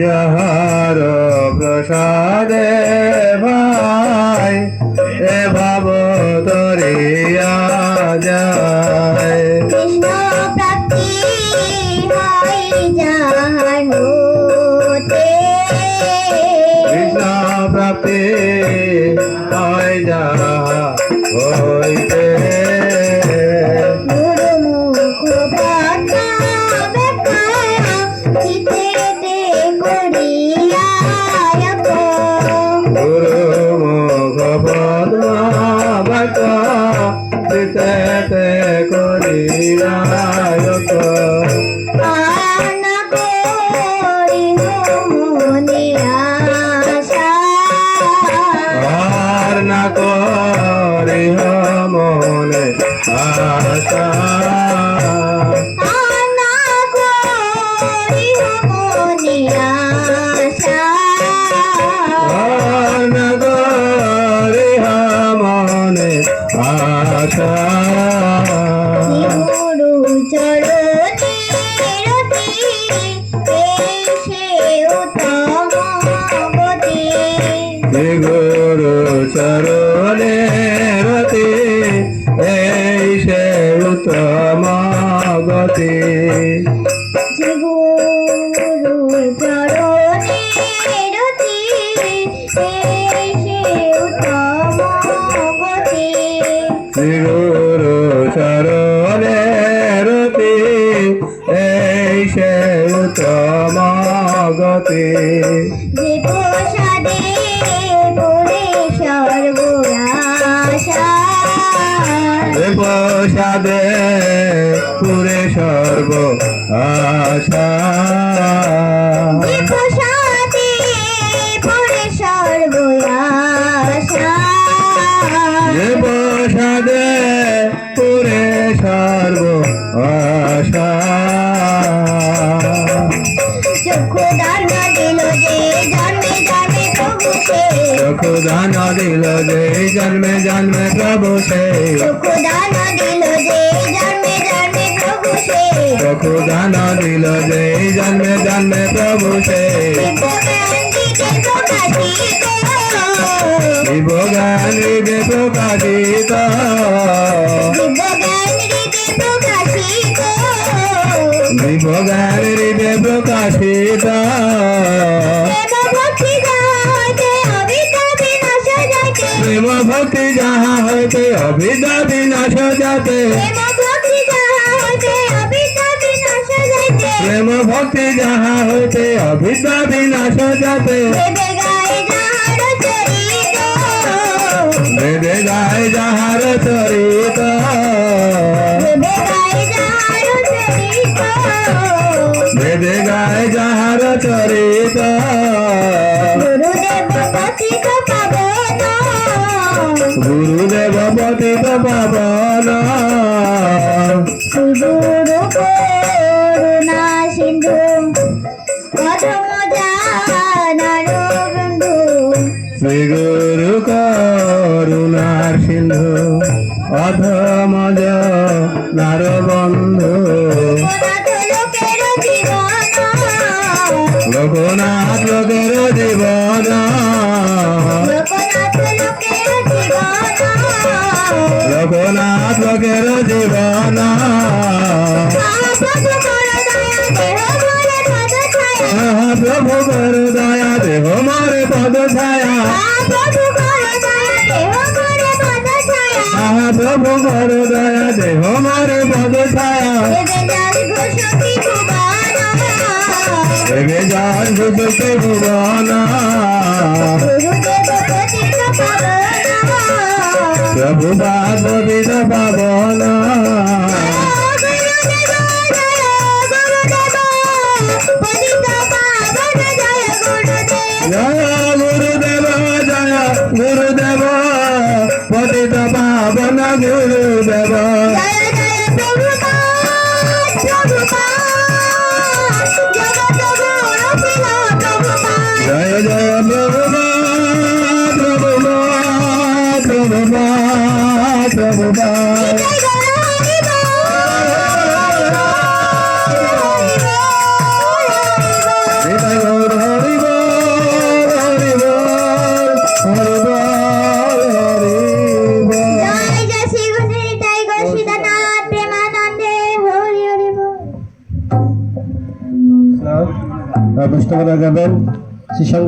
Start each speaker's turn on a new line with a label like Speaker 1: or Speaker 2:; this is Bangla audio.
Speaker 1: যাহার প্রসাদে ভাই এ ভাব তরিয়া যায়
Speaker 2: কৃষ্ণ প্রাপ্তি হয় যাহার হতে
Speaker 1: কৃষ্ণ প্রাপ্তি হয় যাহা হইতে
Speaker 2: গুরুমুখ কথা ব্যাখ্যা চিতেতে করিয়া
Speaker 1: গুরু মুখ পদ্মাবত চিতেতে করিলায়ক
Speaker 2: আনা করি মনে আশা
Speaker 1: আর না করিহ মনে আশা
Speaker 2: আনা করি মনে আশা
Speaker 1: আর না করিহ মনে আশা
Speaker 2: গুরু চরণে রতি এসে উত্তম গতি
Speaker 1: গুরু চরণে রতি এই সে উত্তম গতি
Speaker 2: গুরু চরণে রতি এসে উত্তম গতি
Speaker 1: গুরু চরণে রতি এই সে উত্তম গতি
Speaker 2: যে প্রসাদে পড়ে সর্বনাশা
Speaker 1: প্রসাদে পুরে সর্ব আশা
Speaker 2: যে প্রসাদে পড়ে সর্বনাশা
Speaker 1: প্রসাদে পুরে সর্ব আশা
Speaker 2: চক্ষু দান দিল যে জন্মে জন্মে প্রভু সে
Speaker 1: চক্ষু দান দিল যে জন্মে জন্মে প্রভু সে
Speaker 2: চক্ষু দান দিল যে জন্মে জন্মে প্রভু সে
Speaker 1: চক্ষু দান দিল যে জন্মে জন্মে প্রভু সে
Speaker 2: দিব্যজ্ঞান হৃদে প্রকাশিত
Speaker 1: দিব্যজ্ঞান হৃদে প্রকাশিত
Speaker 2: দিব্যজ্ঞান হৃদে প্রকাশিত
Speaker 1: দিব্যজ্ঞান হৃদে প্রকাশিত
Speaker 2: প্রেম ভক্তি যাহা হইতে অবিদ্যা বিনাশ যাতে
Speaker 1: প্রেম ভক্তি যাহা হইতে অবিদ্যা বিনাশ যাতে বেদে গায় যাহার চরিত বেদে গায় যাহার চরিত গুরুদেব পতিত পাবন
Speaker 2: গুরু করুণা সিন্ধু অধম জানার বন্ধু
Speaker 1: শ্রী গুরু করুণার সিন্ধু অধমজ নার বন্ধু
Speaker 2: লোকনাথ লোকের জীবন
Speaker 1: লোকনাথ লোকের জীবন
Speaker 2: লোকনাথ লোকের জীবন
Speaker 1: প্রভু কর দয়া দেহ মোরে পদ ছায়া প্রভু কর দয়া দেহ মোরে পদ ছায়া দেবে যার সুখে ভুবন প্রভু পার্বতীত পাবন জয় গুরুদেব জয় গুরুদেব পতিত পাবন গুরুদেব জয় জয় প্রভু মিষ্টমালা গাবেন সেই সঙ্গে